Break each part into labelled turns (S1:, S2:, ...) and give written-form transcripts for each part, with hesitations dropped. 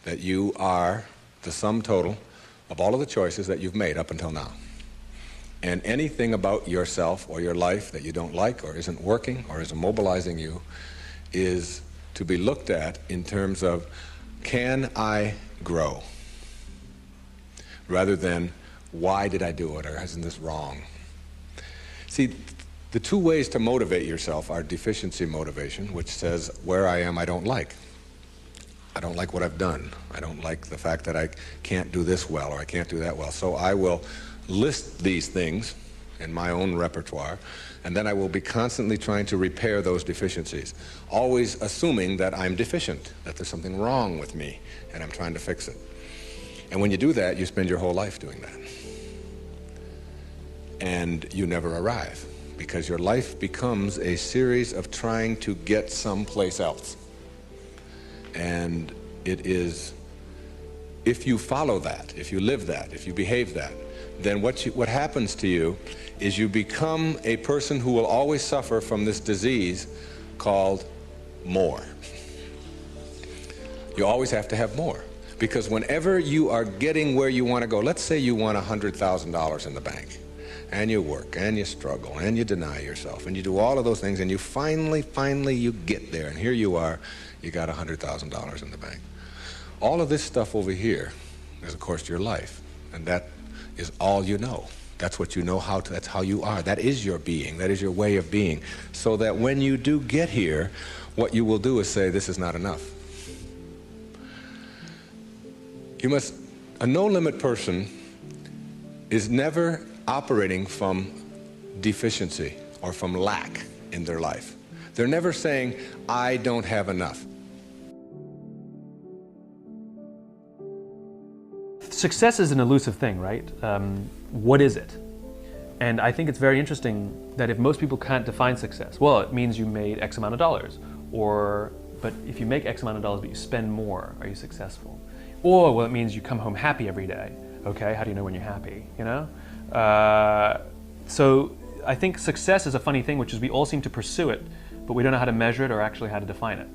S1: that you are the sum total of all of the choices that you've made up until now. And anything about yourself or your life that you don't like or isn't working or isn't mobilizing you is to be looked at in terms of, can I grow? Rather than, why did I do it, or isn't this wrong? See, the two ways to motivate yourself are deficiency motivation, which says, where I am I don't like. I don't like what I've done. I don't like the fact that I can't do this well or I can't do that well. So I will list these things in my own repertoire, and then I will be constantly trying to repair those deficiencies, always assuming that I'm deficient, that there's something wrong with me, and I'm trying to fix it. And when you do that, you spend your whole life doing that. And you never arrive, because your life becomes a series of trying to get someplace else. And it is, if you follow that, if you live that, if you behave that, then what happens to you is you become a person who will always suffer from this disease called more. You always have to have more. Because whenever you are getting where you want to go, let's say you want $100,000 in the bank, and you work, and you struggle, and you deny yourself, and you do all of those things, and you finally you get there, and here you are, you got $100,000 in the bank. All of this stuff over here is, of course, your life, and that is all you know. That's what you know how to, that's how you are. That is your being, that is your way of being. So that when you do get here, what you will do is say, this is not enough. A no-limit person is never operating from deficiency or from lack in their life. They're never saying, I don't have enough.
S2: Success is an elusive thing, right? What is it? And I think it's very interesting that if most people can't define success, well, it means you made X amount of dollars. But if you make X amount of dollars but you spend more, are you successful? Or, well, it means you come home happy every day. Okay, how do you know when you're happy, you know? So I think success is a funny thing, which is we all seem to pursue it, but we don't know how to measure it or actually how to define it.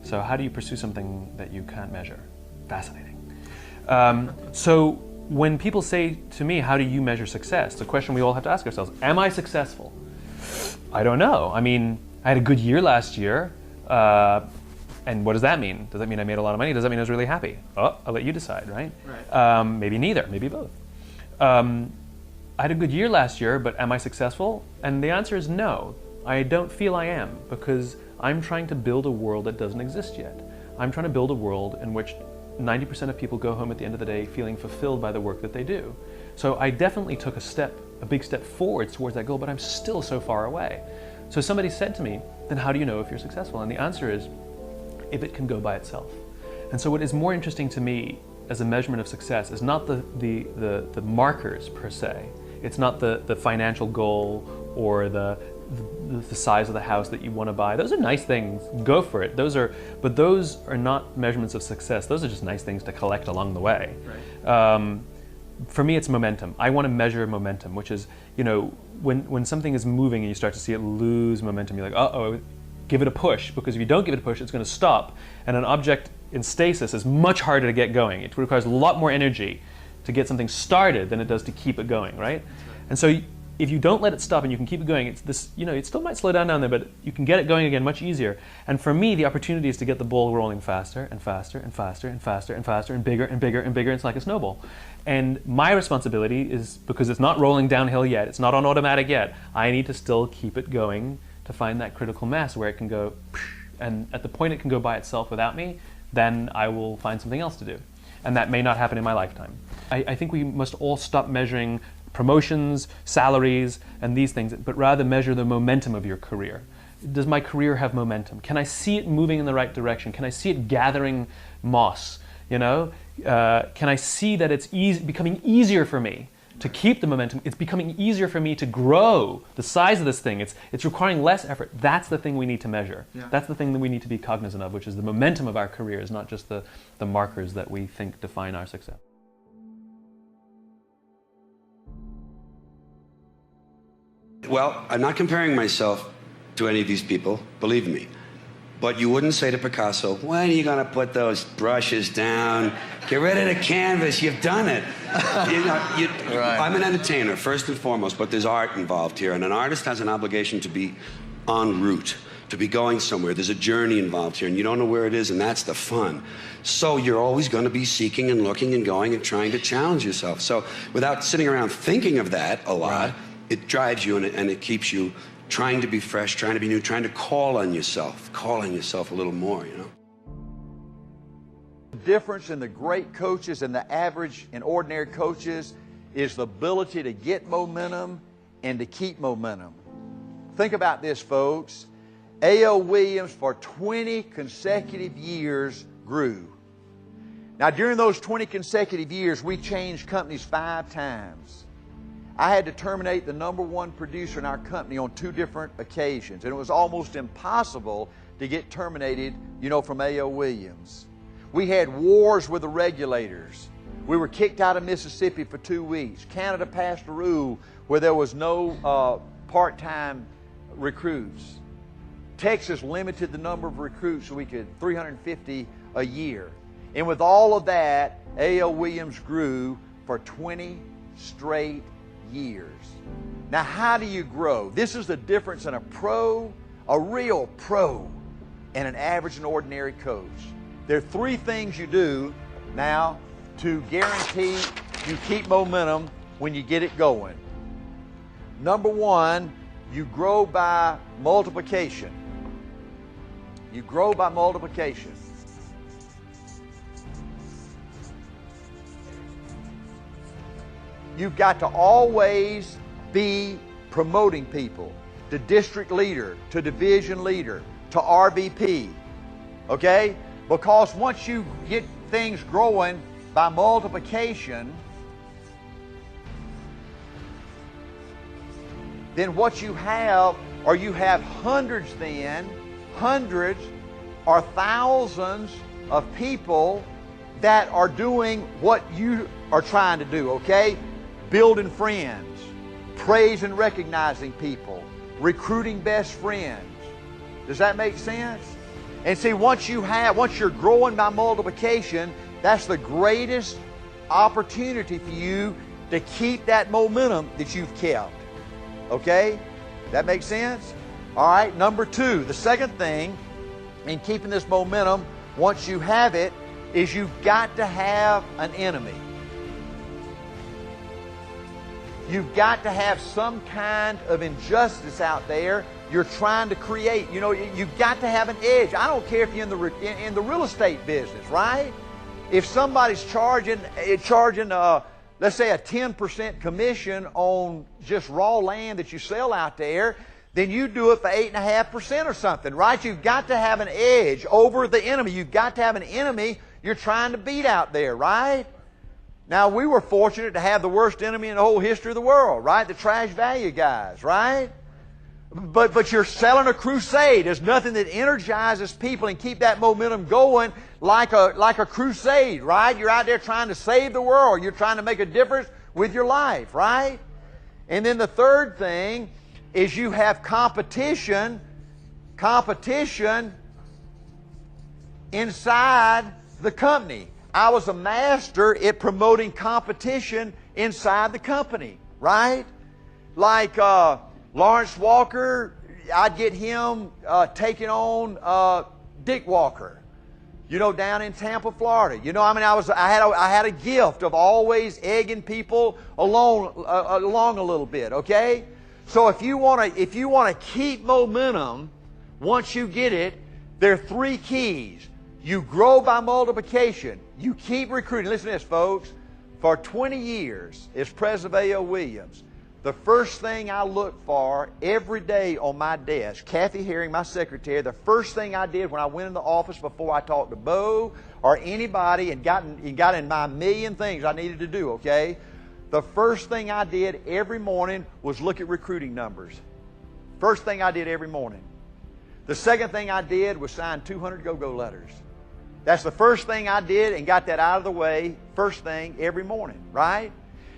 S2: So how do you pursue something that you can't measure? Fascinating. So when people say to me, how do you measure success? The question we all have to ask ourselves, am I successful? I don't know. I mean, I had a good year last year. And what does that mean? Does that mean I made a lot of money? Does that mean I was really happy? Oh, I'll let you decide, right? Maybe neither, maybe both. I had a good year last year, but am I successful? And the answer is no. I don't feel I am, because I'm trying to build a world that doesn't exist yet. I'm trying to build a world in which 90% of people go home at the end of the day feeling fulfilled by the work that they do. So I definitely took a big step forward towards that goal, but I'm still so far away. So somebody said to me, then how do you know if you're successful? And the answer is, if it can go by itself. And so what is more interesting to me as a measurement of success is not the markers per se. It's not the financial goal or the size of the house that you want to buy. Those are nice things, go for it. But those are not measurements of success. Those are just nice things to collect along the way. Right. For me, it's momentum. I want to measure momentum, which is, you know, when something is moving and you start to see it lose momentum, you're like, uh-oh, give it a push, because if you don't give it a push, it's going to stop. And an object in stasis is much harder to get going. It requires a lot more energy to get something started than it does to keep it going, right? And so if you don't let it stop and you can keep it going, it's this, you know, it still might slow down there, but you can get it going again much easier. And for me, the opportunity is to get the ball rolling faster and faster and faster and faster and faster and bigger and bigger and bigger. It's like a snowball. And my responsibility is, because it's not rolling downhill yet, it's not on automatic yet, I need to still keep it going to find that critical mass where it can go, and at the point it can go by itself without me, then I will find something else to do. And that may not happen in my lifetime. I think we must all stop measuring promotions, salaries, and these things, but rather measure the momentum of your career. Does my career have momentum? Can I see it moving in the right direction? Can I see it gathering moss? You know, can I see that it's becoming easier for me to keep the momentum? It's becoming easier for me to grow the size of this thing. It's requiring less effort. That's the thing we need to measure. Yeah. That's the thing that we need to be cognizant of, which is the momentum of our careers, not just the markers that we think define our success.
S3: Well, I'm not comparing myself to any of these people, believe me. But you wouldn't say to Picasso, when are you going to put those brushes down? Get rid of the canvas. You've done it.
S4: Right.
S3: I'm an entertainer, first and foremost, but there's art involved here. And an artist has an obligation to be en route, to be going somewhere. There's a journey involved here, and you don't know where it is, and that's the fun. So you're always going to be seeking and looking and going and trying to challenge yourself. So without sitting around thinking of that a lot, it drives you and it keeps you trying to be fresh, trying to be new, trying to call on yourself a little more, you know?
S4: The difference in the great coaches and the average and ordinary coaches is the ability to get momentum and to keep momentum. Think about this, folks. A.O. Williams, for 20 consecutive years, grew. Now, during those 20 consecutive years, we changed companies 5 times. I had to terminate the #1 producer in our company on 2 different occasions, and it was almost impossible to get terminated, from A.O. Williams. We had wars with the regulators. We were kicked out of Mississippi for 2 weeks. Canada passed a rule where there was no part-time recruits. Texas limited the number of recruits so we could 350 a year. And with all of that, A.O. Williams grew for 20 straight years. Now, how do you grow? This is the difference in a pro, a real pro, and an average and ordinary coach. There are 3 things you do now to guarantee you keep momentum when you get it going. Number 1, you grow by multiplication. You grow by multiplication. You've got to always be promoting people to district leader, to division leader, to RVP. Okay? Because once you get things growing by multiplication, then what you have, or you have hundreds or thousands of people that are doing what you are trying to do, okay? Building friends, praise and recognizing people, recruiting best friends. Does that make sense? And see, once you're growing by multiplication, that's the greatest opportunity for you to keep that momentum that you've kept. Okay? That makes sense? All right, number 2, the second thing in keeping this momentum, once you have it, is you've got to have an enemy. You've got to have some kind of injustice out there you're trying to create. You've got to have an edge. I don't care if you're in the real estate business, right? If somebody's charging let's say a 10% commission on just raw land that you sell out there, then you do it for 8.5% or something, right? You've got to have an edge over the enemy. You've got to have an enemy you're trying to beat out there, right? Now, we were fortunate to have the worst enemy in the whole history of the world, right? The trash value guys, right? But you're selling a crusade. There's nothing that energizes people and keep that momentum going like a crusade, right? You're out there trying to save the world. You're trying to make a difference with your life, right? And then the third thing is you have competition inside the company. I was a master at promoting competition inside the company, right? Like Lawrence Walker, I'd get him taking on Dick Walker, down in Tampa, Florida. I had a gift of always egging people along a little bit, okay? So if you want to keep momentum, once you get it, there are 3 keys. You grow by multiplication. You keep recruiting. Listen to this, folks. For 20 years, as president of A.O. Williams, the first thing I looked for every day on my desk, Kathy Herring, my secretary, the first thing I did when I went in the office before I talked to Bo or anybody and got in my million things I needed to do, okay? The first thing I did every morning was look at recruiting numbers. First thing I did every morning. The second thing I did was sign 200 go-go letters. That's the first thing I did and got that out of the way first thing every morning, right?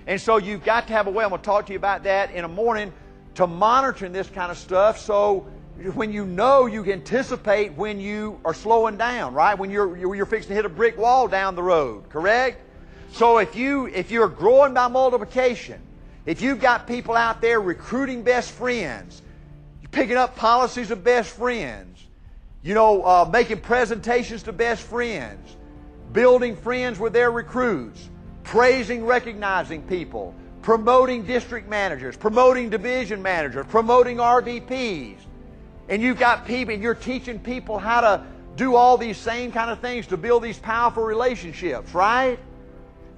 S4: And so you've got to have a way, I'm going to talk to you about that in a morning, to monitoring this kind of stuff so when you know, you can anticipate when you are slowing down, right? When you're fixing to hit a brick wall down the road, correct? So if you're growing by multiplication, if you've got people out there recruiting best friends, you're picking up policies of best friends, making presentations to best friends, building friends with their recruits, praising, recognizing people, promoting district managers, promoting division managers, promoting RVPs, and you've got people, and you're teaching people how to do all these same kind of things to build these powerful relationships, right?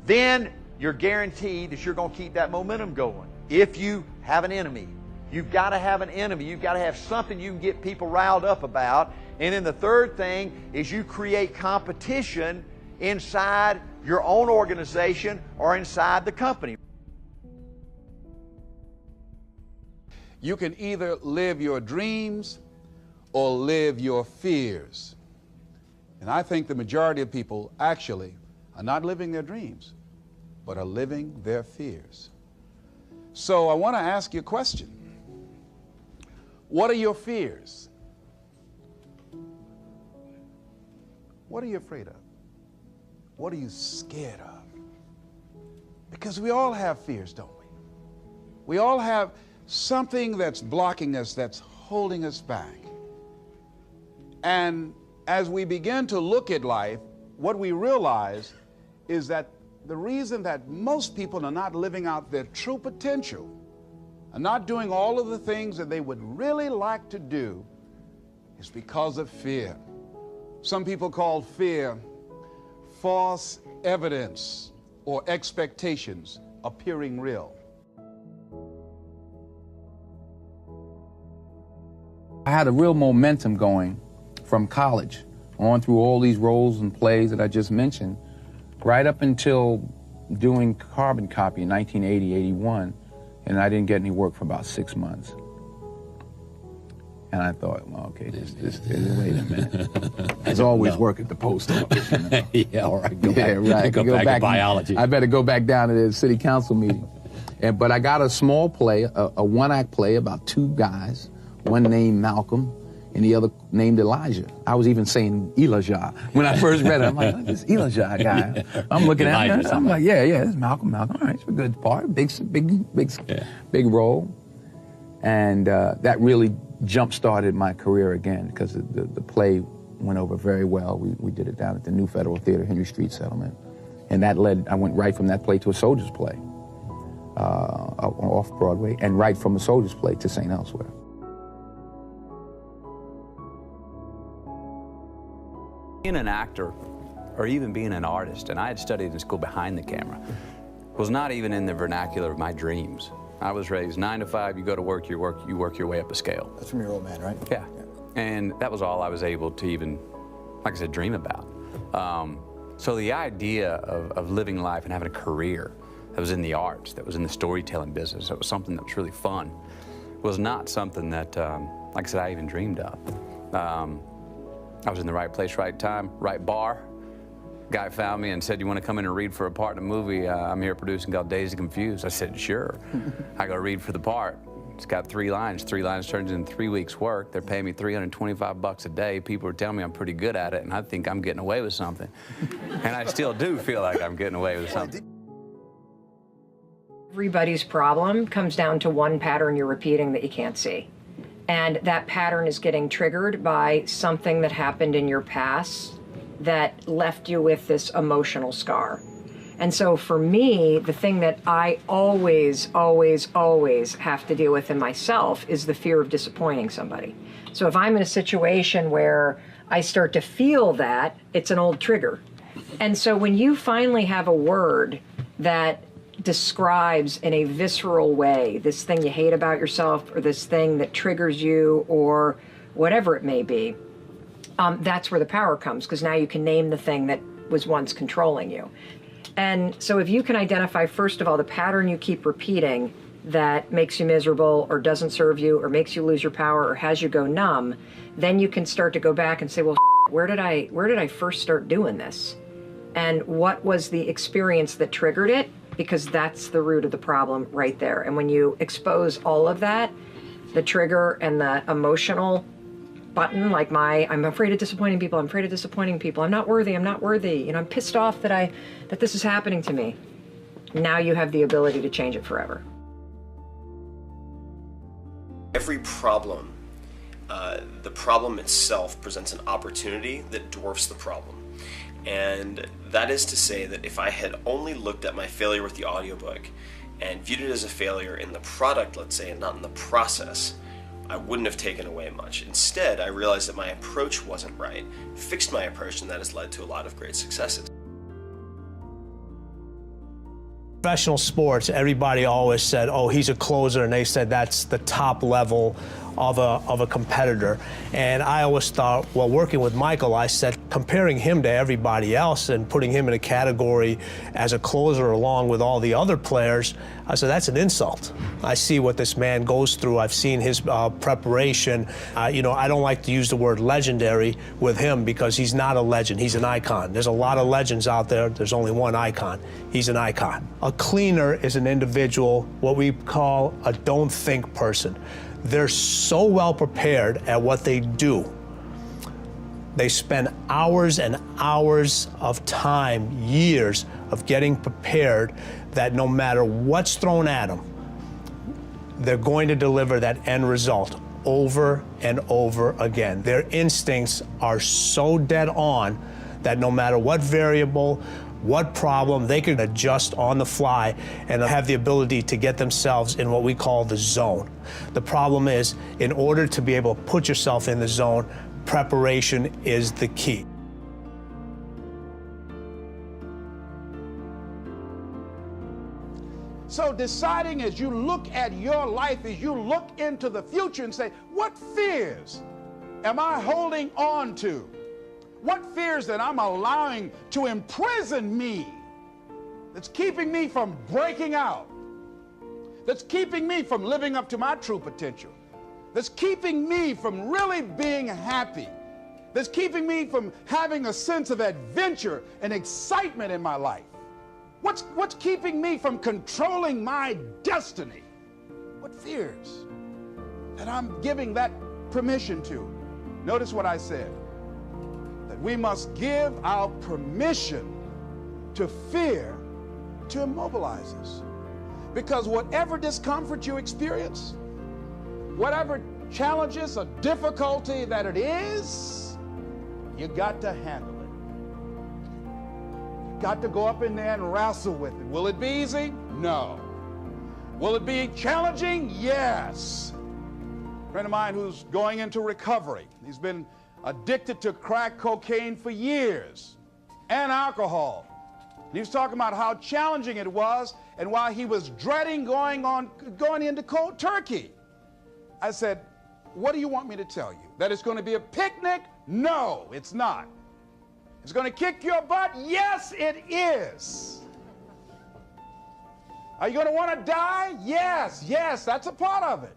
S4: Then you're guaranteed that you're going to keep that momentum going. If you have an enemy, you've got to have an enemy. You've got to have something you can get people riled up about. And then the third thing is you create competition inside your own organization or inside the company.
S5: You can either live your dreams or live your fears. And I think the majority of people actually are not living their dreams, but are living their fears. So I want to ask you a question. What are your fears? What are you afraid of? What are you scared of? Because we all have fears, don't we? We all have something that's blocking us, that's holding us back. And as we begin to look at life, what we realize is that the reason that most people are not living out their true potential, are not doing all of the things that they would really like to do, is because of fear. Some people call fear false evidence or expectations appearing real.
S6: I had a real momentum going from college on through all these roles and plays that I just mentioned, right up until doing Carbon Copy in 1980, 81, and I didn't get any work for about 6 months. And I thought, well, okay, wait a minute. There's always work at the post office.
S7: Yeah, or I go back to biology.
S6: I better go back down to the city council meeting. But I got a small play, a one-act play about two guys, one named Malcolm and the other named Elijah. I was even saying Elijah when I first read it. I'm like, this Elijah guy. I'm looking at him. I'm like, yeah, it's Malcolm. All right, it's a good part, big role. And that really jump-started my career again because the play went over very well. We did it down at the New Federal Theater, Henry Street Settlement. And that I went right from that play to a Soldier's Play off Broadway, and right from a Soldier's Play to St. Elsewhere.
S7: Being an actor, or even being an artist, and I had studied in school behind the camera, was not even in the vernacular of my dreams. I was raised 9 to 5, you go to work, you work your way up a scale.
S8: That's from your old man, right?
S7: Yeah. And that was all I was able to even, like I said, dream about. So the idea of living life and having a career that was in the arts, that was in the storytelling business, that was something that was really fun, was not something that, like I said, I even dreamed of. I was in the right place, right time, right bar. Guy found me and said, you want to come in and read for a part in a movie I'm here producing called Dazed and Confused? I said, sure. I go read for the part. It's got 3 lines. 3 lines turns into 3 weeks' work. They're paying me $325 a day. People are telling me I'm pretty good at it, and I think I'm getting away with something. And I still do feel like I'm getting away with something.
S9: Everybody's problem comes down to one pattern you're repeating that you can't see. And that pattern is getting triggered by something that happened in your past that left you with this emotional scar. And so for me, the thing that I always have to deal with in myself is the fear of disappointing somebody. So if I'm in a situation where I start to feel that, it's an old trigger. And so when you finally have a word that describes in a visceral way this thing you hate about yourself, or this thing that triggers you, or whatever it may be, that's where the power comes, because now you can name the thing that was once controlling you. And so if you can identify, first of all, the pattern you keep repeating that makes you miserable or doesn't serve you or makes you lose your power or has you go numb, then you can start to go back and say, well, where did I first start doing this? And what was the experience that triggered it? Because that's the root of the problem right there. And when you expose all of that, the trigger and the emotional button, like I'm afraid of disappointing people, I'm afraid of disappointing people, I'm not worthy, I'm pissed off that this is happening to me. Now you have the ability to change it forever.
S8: Every problem, the problem itself presents an opportunity that dwarfs the problem. And that is to say that if I had only looked at my failure with the audiobook and viewed it as a failure in the product, let's say, and not in the process, I wouldn't have taken away much. Instead, I realized that my approach wasn't right, fixed my approach, and that has led to a lot of great successes.
S10: Professional sports, everybody always said, oh, he's a closer, and they said that's the top level of a competitor. And I always thought, well, working with Michael, I said, comparing him to everybody else and putting him in a category as a closer along with all the other players, I said, that's an insult. I see what this man goes through. I've seen his preparation. I don't like to use the word legendary with him because he's not a legend. He's an icon. There's a lot of legends out there. There's only one icon. He's an icon. A cleaner is an individual, what we call a don't think person. They're so well prepared at what they do. They spend hours and hours of time, years of getting prepared, that no matter what's thrown at them, they're going to deliver that end result over and over again. Their instincts are so dead on that no matter what variable, what problem, they can adjust on the fly and have the ability to get themselves in what we call the zone. The problem is, in order to be able to put yourself in the zone, preparation is the key.
S5: So deciding as you look at your life, as you look into the future and say, what fears am I holding on to? What fears that I'm allowing to imprison me, that's keeping me from breaking out, that's keeping me from living up to my true potential, that's keeping me from really being happy, that's keeping me from having a sense of adventure and excitement in my life? What's keeping me from controlling my destiny? What fears that I'm giving that permission to? Notice what I said, that we must give our permission to fear to immobilize us. Because whatever discomfort you experience, whatever challenges or difficulty that it is, you got to handle it. Got to go up in there and wrestle with it. Will it be easy? No. Will it be challenging? Yes. A friend of mine who's going into recovery. He's been addicted to crack cocaine for years and alcohol. And he was talking about how challenging it was and why he was dreading going into cold turkey. I said, what do you want me to tell you? That it's going to be a picnic? No, it's not. It's going to kick your butt? Yes, it is. Are you going to want to die? Yes, that's a part of it.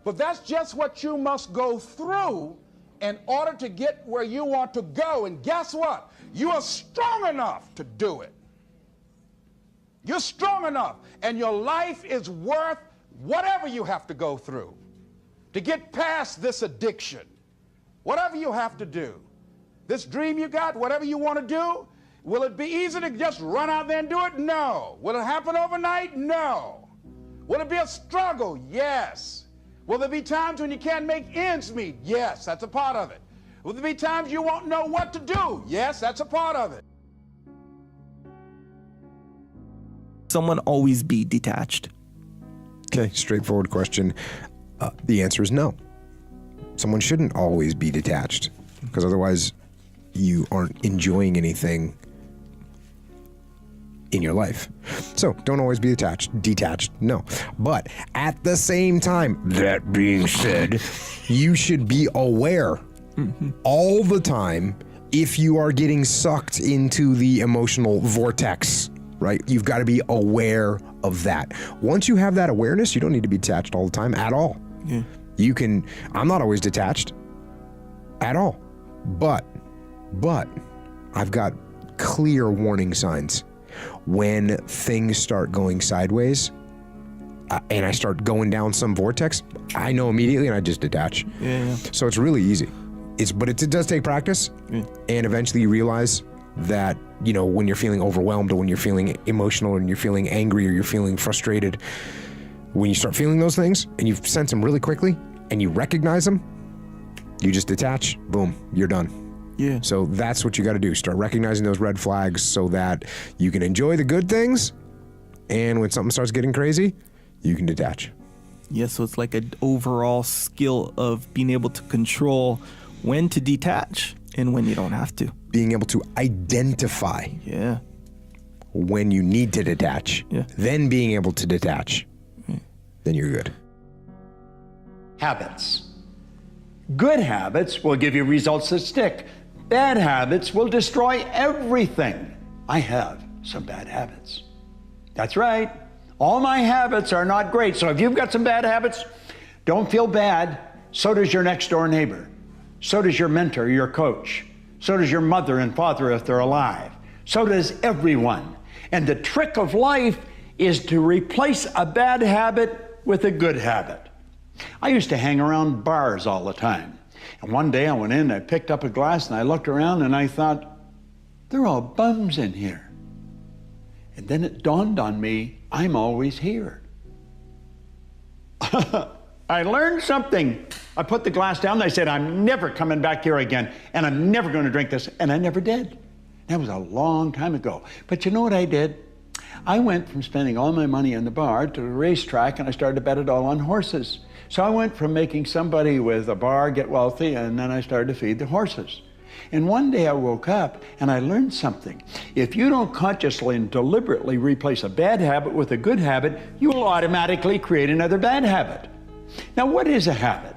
S5: But that's just what you must go through in order to get where you want to go. And guess what? You are strong enough to do it. You're strong enough, and your life is worth whatever you have to go through to get past this addiction. Whatever you have to do. This dream you got, whatever you want to do, will it be easy to just run out there and do it? No. Will it happen overnight? No. Will it be a struggle? Yes. Will there be times when you can't make ends meet? Yes, that's a part of it. Will there be times you won't know what to do? Yes, that's a part of it.
S11: Someone always be detached?
S12: Okay, straightforward question. The answer is no. Someone shouldn't always be detached, because otherwise you aren't enjoying anything in your life. So don't always be detached, no. But at the same time, that being said, you should be aware all the time if you are getting sucked into the emotional vortex, right? You've got to be aware of that. Once you have that awareness, you don't need to be detached all the time at all. Yeah. I'm not always detached at all, but I've got clear warning signs. When things start going sideways, and I start going down some vortex, I know immediately and I just detach.
S11: Yeah.
S12: So it's really easy. But it does take practice, and eventually you realize that, you know, when you're feeling overwhelmed or when you're feeling emotional and you're feeling angry or you're feeling frustrated, when you start feeling those things and you sense them really quickly and you recognize them, you just detach, boom, you're done.
S11: Yeah.
S12: So that's what you got to do. Start recognizing those red flags so that you can enjoy the good things, and when something starts getting crazy, you can detach.
S11: Yeah, so it's like an overall skill of being able to control when to detach and when you don't have to.
S12: Being able to identify when you need to detach, then being able to detach, then you're good.
S13: Habits. Good habits will give you results that stick. Bad habits will destroy everything. I have some bad habits. That's right. All my habits are not great. So if you've got some bad habits, don't feel bad. So does your next door neighbor. So does your mentor, your coach. So does your mother and father if they're alive. So does everyone. And the trick of life is to replace a bad habit with a good habit. I used to hang around bars all the time. And one day I went in, I picked up a glass and I looked around and I thought, they're all bums in here. And then it dawned on me, I'm always here. I learned something. I put the glass down and I said, I'm never coming back here again, and I'm never going to drink this, and I never did. That was a long time ago. But you know what I did? I went from spending all my money in the bar to the racetrack, and I started to bet it all on horses. So I went from making somebody with a bar get wealthy, and then I started to feed the horses. And one day I woke up and I learned something. If you don't consciously and deliberately replace a bad habit with a good habit, you will automatically create another bad habit. Now, what is a habit?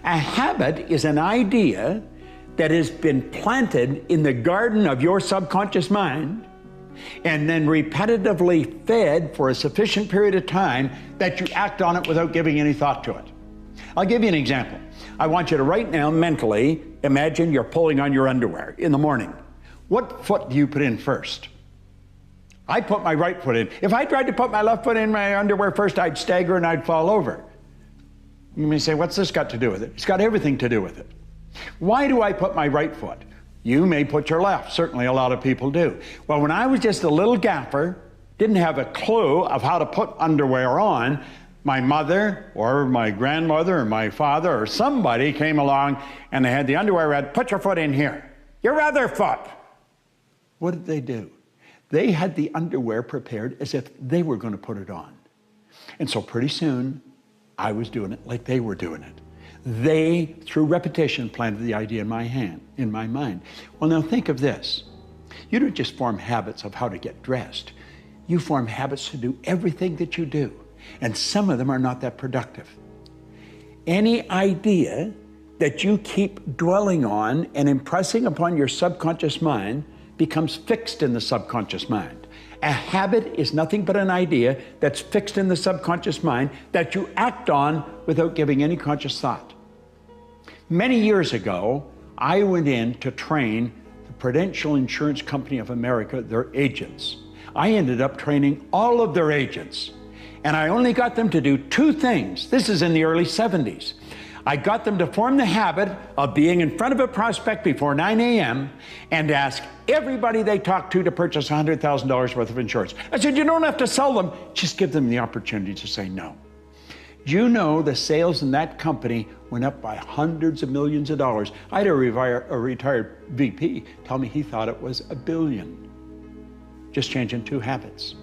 S13: A habit is an idea that has been planted in the garden of your subconscious mind and then repetitively fed for a sufficient period of time that you act on it without giving any thought to it. I'll give you an example. I want you to right now mentally imagine you're pulling on your underwear in the morning. What foot do you put in first? I put my right foot in. If I tried to put my left foot in my underwear first, I'd stagger and I'd fall over. You may say, what's this got to do with it? It's got everything to do with it. Why do I put my right foot? You may put your left. Certainly a lot of people do. Well, when I was just a little gaffer, didn't have a clue of how to put underwear on, my mother or my grandmother or my father or somebody came along and they had the underwear read, put your foot in here. Your other foot. What did they do? They had the underwear prepared as if they were going to put it on. And so pretty soon, I was doing it like they were doing it. They, through repetition, planted the idea in my mind. Well, now think of this. You don't just form habits of how to get dressed. You form habits to do everything that you do. And some of them are not that productive. Any idea that you keep dwelling on and impressing upon your subconscious mind becomes fixed in the subconscious mind. A habit is nothing but an idea that's fixed in the subconscious mind that you act on without giving any conscious thought. Many years ago, I went in to train the Prudential Insurance Company of America, their agents. I ended up training all of their agents, and I only got them to do two things. This is in the early 70s. I got them to form the habit of being in front of a prospect before 9 a.m. and ask everybody they talk to purchase $100,000 worth of insurance. I said, you don't have to sell them, just give them the opportunity to say no. You know, the sales in that company went up by hundreds of millions of dollars. I had a retired VP tell me he thought it was $1 billion. Just changing two habits.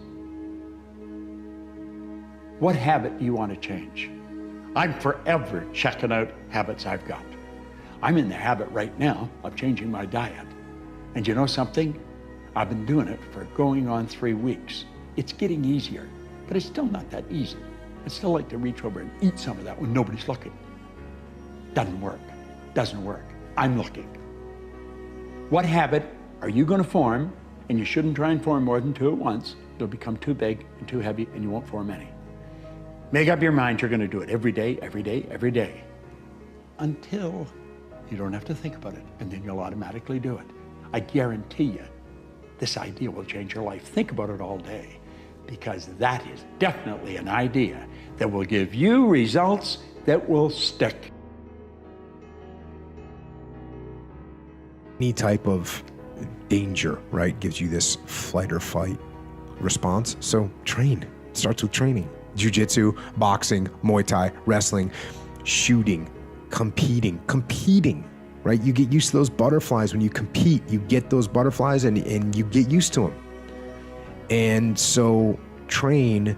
S13: What habit do you want to change? I'm forever checking out habits I've got. I'm in the habit right now of changing my diet. And you know something? I've been doing it for going on 3 weeks. It's getting easier, but it's still not that easy. I'd still like to reach over and eat some of that when nobody's looking. Doesn't work. Doesn't work. I'm looking. What habit are you going to form? And you shouldn't try and form more than two at once. It'll become too big and too heavy and you won't form any. Make up your mind you're going to do it every day, every day, every day, until you don't have to think about it, and then you'll automatically do it. I guarantee you, this idea will change your life. Think about it all day. because that is definitely an idea that will give you results that will stick.
S12: Any type of danger, right, gives you this flight or fight response. So train. It starts with training. Jiu-jitsu, boxing, Muay Thai, wrestling, shooting, competing, right? You get used to those butterflies when you compete. You get those butterflies and you get used to them. And so train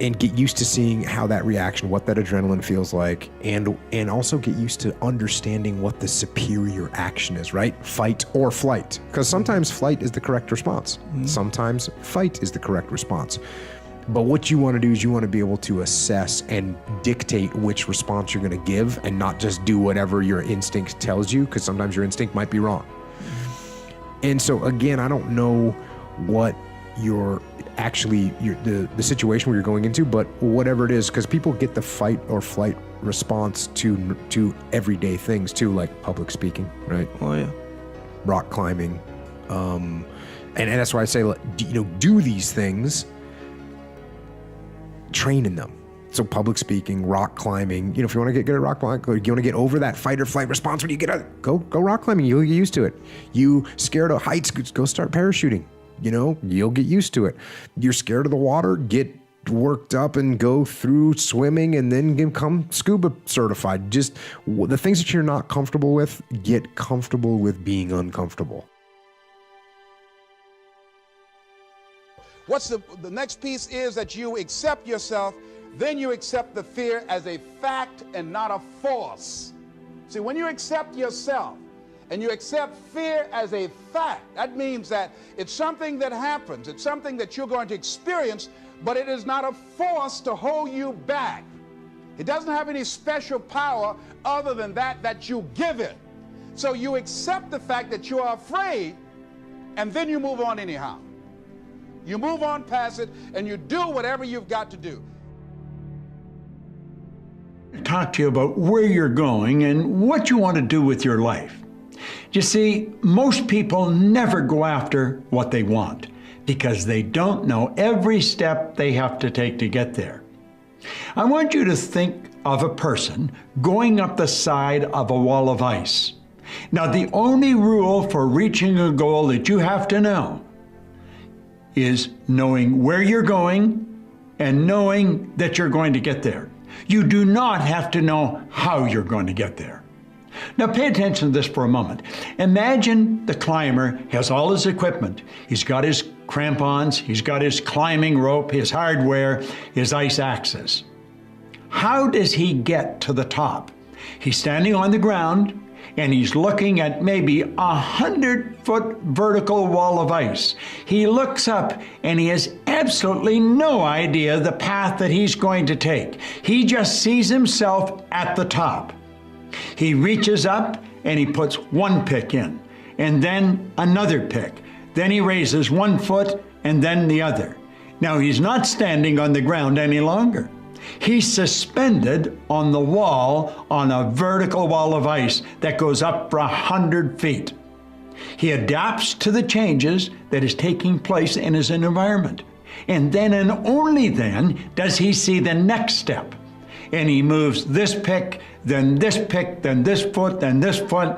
S12: and get used to seeing how that reaction, what that adrenaline feels like, and also get used to understanding what the superior action is, right? Fight or flight. Because sometimes flight is the correct response. Sometimes fight is the correct response. But what you want to do is you want to be able to assess and dictate which response you're going to give and not just do whatever your instinct tells you, because sometimes your instinct might be wrong. And so again, I don't know what the situation where you're going into, but whatever it is, because people get the fight or flight response to everyday things too, like public speaking, right?
S11: Oh yeah.
S12: Rock climbing, and that's why I say, do these things, train in them. So public speaking, rock climbing, if you want to get good at rock climbing, you want to get over that fight or flight response when you get out, go rock climbing. You'll get used to it. You scared of heights, go start parachuting. You'll get used to it. You're scared of the water, get worked up and go through swimming and then become scuba certified. Just the things that you're not comfortable with, get comfortable with being uncomfortable.
S5: What's the next piece is that you accept yourself, then you accept the fear as a fact and not a force. See, when you accept yourself and you accept fear as a fact, that means that it's something that happens, it's something that you're going to experience, but it is not a force to hold you back. It doesn't have any special power other than that you give it. So you accept the fact that you are afraid, and then you move on anyhow. You move on past it, and you do whatever you've got to do.
S13: Talk to you about where you're going and what you want to do with your life. You see, most people never go after what they want because they don't know every step they have to take to get there. I want you to think of a person going up the side of a wall of ice. Now, the only rule for reaching a goal that you have to know is knowing where you're going and knowing that you're going to get there. You do not have to know how you're going to get there. Now pay attention to this for a moment. Imagine the climber has all his equipment. He's got his crampons, he's got his climbing rope, his hardware, his ice axes. How does he get to the top? He's standing on the ground and he's looking at maybe 100-foot vertical wall of ice. He looks up and he has absolutely no idea the path that he's going to take. He just sees himself at the top. He reaches up and he puts one pick in, and then another pick. Then he raises one foot and then the other. Now he's not standing on the ground any longer. He's suspended on the wall on a vertical wall of ice that goes up for 100 feet. He adapts to the changes that is taking place in his environment. And then and only then does he see the next step. And he moves this pick, then this pick, then this foot, then this foot.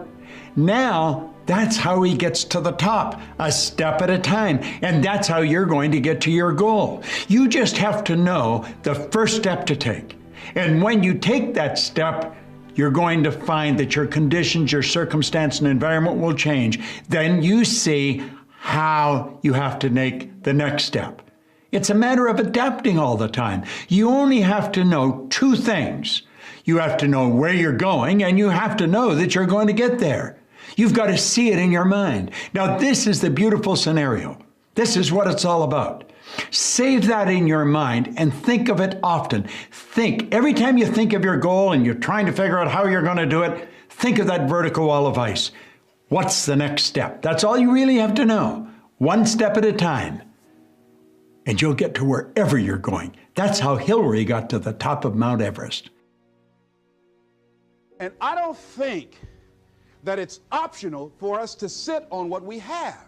S13: Now, that's how he gets to the top, a step at a time. And that's how you're going to get to your goal. You just have to know the first step to take. And when you take that step, you're going to find that your conditions, your circumstance, and environment will change. Then you see how you have to make the next step. It's a matter of adapting all the time. You only have to know two things. You have to know where you're going, and you have to know that you're going to get there. You've got to see it in your mind. Now, this is the beautiful scenario. This is what it's all about. Save that in your mind and think of it often. Think, every time you think of your goal and you're trying to figure out how you're going to do it, think of that vertical wall of ice. What's the next step? That's all you really have to know. One step at a time. And you'll get to wherever you're going. That's how Hillary got to the top of Mount Everest.
S5: And I don't think that it's optional for us to sit on what we have.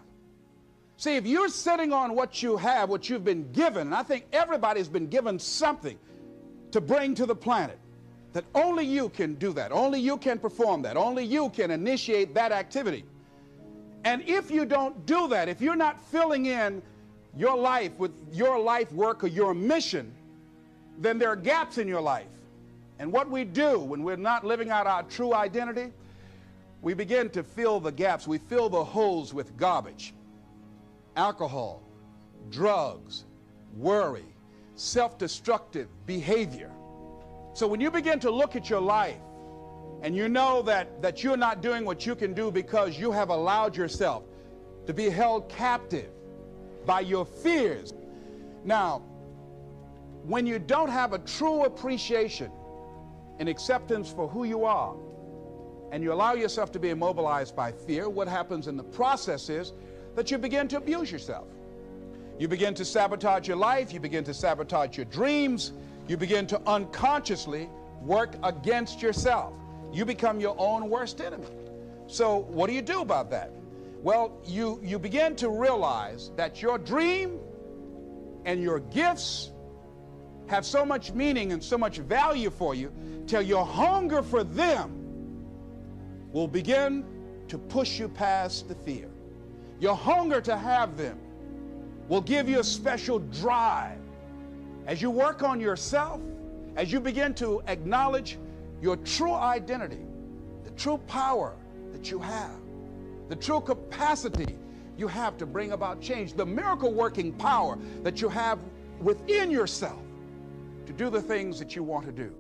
S5: See, if you're sitting on what you have, what you've been given, and I think everybody's been given something to bring to the planet, that only you can do that, only you can perform that, only you can initiate that activity. And if you don't do that, if you're not filling in your life with your life work or your mission, then there are gaps in your life. And what we do when we're not living out our true identity, we begin to fill the gaps. We fill the holes with garbage. Alcohol, drugs, worry, self-destructive behavior. So when you begin to look at your life and you know that you're not doing what you can do because you have allowed yourself to be held captive by your fears. Now, when you don't have a true appreciation and acceptance for who you are, and you allow yourself to be immobilized by fear, what happens in the process is that you begin to abuse yourself. You begin to sabotage your life, you begin to sabotage your dreams, you begin to unconsciously work against yourself. You become your own worst enemy. So what do you do about that? Well, you begin to realize that your dream and your gifts have so much meaning and so much value for you till your hunger for them will begin to push you past the fear. Your hunger to have them will give you a special drive. As you work on yourself, as you begin to acknowledge your true identity, the true power that you have, the true capacity you have to bring about change, the miracle-working power that you have within yourself to do the things that you want to do.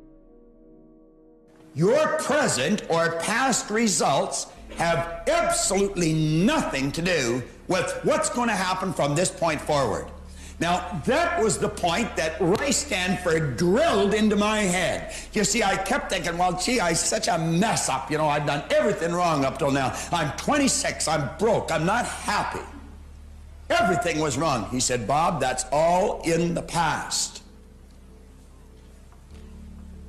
S14: Your present or past results have absolutely nothing to do with what's going to happen from this point forward. Now, that was the point that Ray Stanford drilled into my head. You see, I kept thinking, well, gee, I'm such a mess up. You know, I've done everything wrong up till now. I'm 26, I'm broke, I'm not happy. Everything was wrong. He said, Bob, that's all in the past.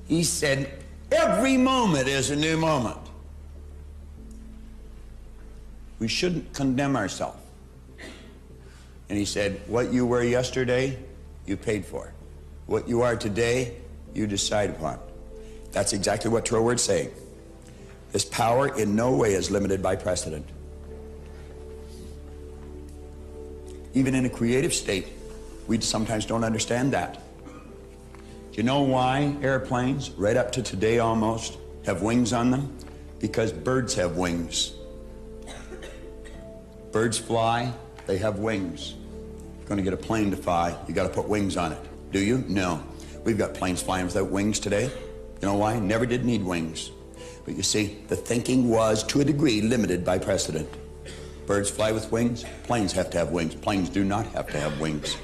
S14: He said, every moment is a new moment. We shouldn't condemn ourselves. And he said, what you were yesterday, you paid for. What you are today, you decide upon. That's exactly what your word's saying. This power in no way is limited by precedent. Even in a creative state, we sometimes don't understand that. Do you know why airplanes, right up to today almost, have wings on them? Because birds have wings. Birds fly, they have wings. If you're going to get a plane to fly, you got to put wings on it. Do you? No. We've got planes flying without wings today. You know why? Never did need wings. But you see, the thinking was, to a degree, limited by precedent. Birds fly with wings, planes have to have wings. Planes do not have to have wings.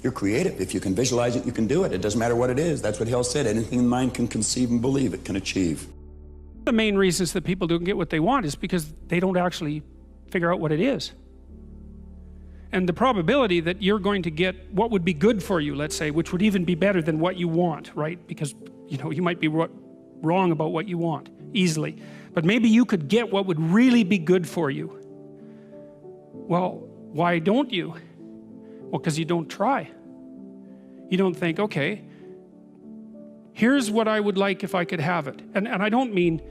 S14: You're creative. If you can visualize it, you can do it. It doesn't matter what it is. That's what Hill said. Anything the mind can conceive and believe, it can achieve.
S15: The main reasons that people don't get what they want is because they don't actually figure out what it is. And the probability that you're going to get what would be good for you, let's say, which would even be better than what you want, right? Because, you know, you might be wrong about what you want easily. But maybe you could get what would really be good for you. Well, why don't you? Well, because you don't try. You don't think, okay, here's what I would like if I could have it. And I don't mean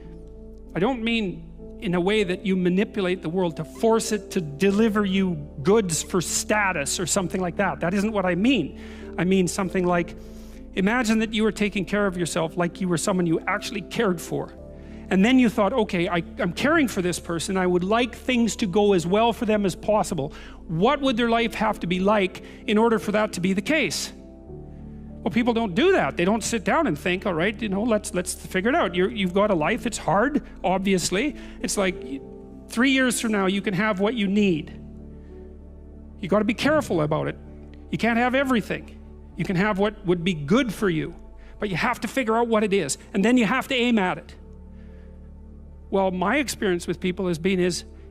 S15: in a way that you manipulate the world to force it to deliver you goods for status or something like that. That isn't what I mean. I mean something like, imagine that you were taking care of yourself like you were someone you actually cared for. And then you thought, okay, I'm caring for this person. I would like things to go as well for them as possible. What would their life have to be like in order for that to be the case? Well, people don't do that. They don't sit down and think, all right, you know, let's figure it out. You've got a life. It's hard, obviously. It's like 3 years from now, you can have what you need. You got to be careful about it. You can't have everything. You can have what would be good for you, but you have to figure out what it is, and then you have to aim at it. Well, my experience with people has been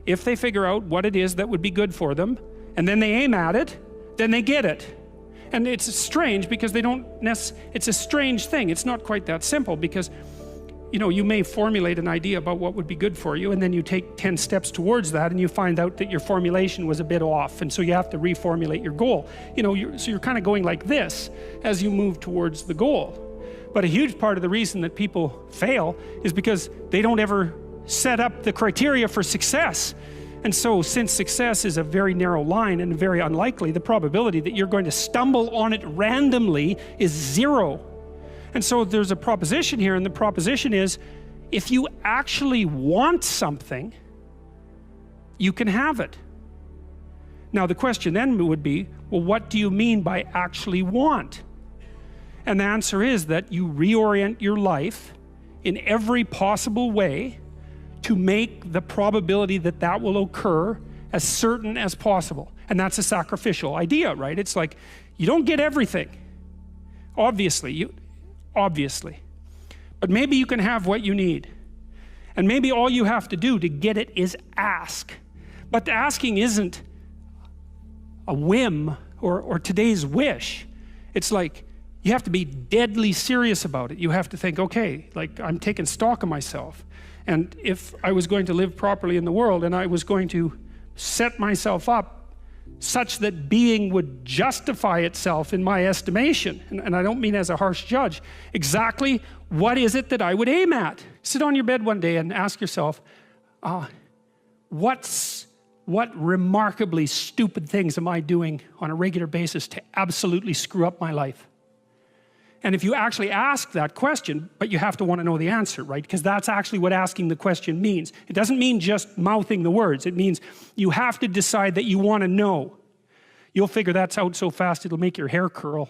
S15: if they figure out what it is that would be good for them, and then they aim at it, then they get it. And it's strange because it's a strange thing. It's not quite that simple because you know, you may formulate an idea about what would be good for you, and then you take 10 steps towards that, and you find out that your formulation was a bit off, and so you have to reformulate your goal. You know, so you're kind of going like this as you move towards the goal. But a huge part of the reason that people fail is because they don't ever set up the criteria for success. And so, since success is a very narrow line and very unlikely, the probability that you're going to stumble on it randomly is 0. And so there's a proposition here, and the proposition is, if you actually want something, you can have it. Now the question then would be, well, what do you mean by actually want? And the answer is that you reorient your life in every possible way to make the probability that that will occur as certain as possible. And that's a sacrificial idea, right? It's like, you don't get everything. Obviously. But maybe you can have what you need. And maybe all you have to do to get it is ask. But the asking isn't a whim or today's wish. It's like, you have to be deadly serious about it. You have to think, okay, like, I'm taking stock of myself. And if I was going to live properly in the world, and I was going to set myself up such that being would justify itself in my estimation, and I don't mean as a harsh judge, exactly what is it that I would aim at? Sit on your bed one day and ask yourself, what remarkably stupid things am I doing on a regular basis to absolutely screw up my life? And if you actually ask that question, but you have to want to know the answer, right? Because that's actually what asking the question means. It doesn't mean just mouthing the words. It means you have to decide that you want to know. You'll figure that's out so fast it'll make your hair curl.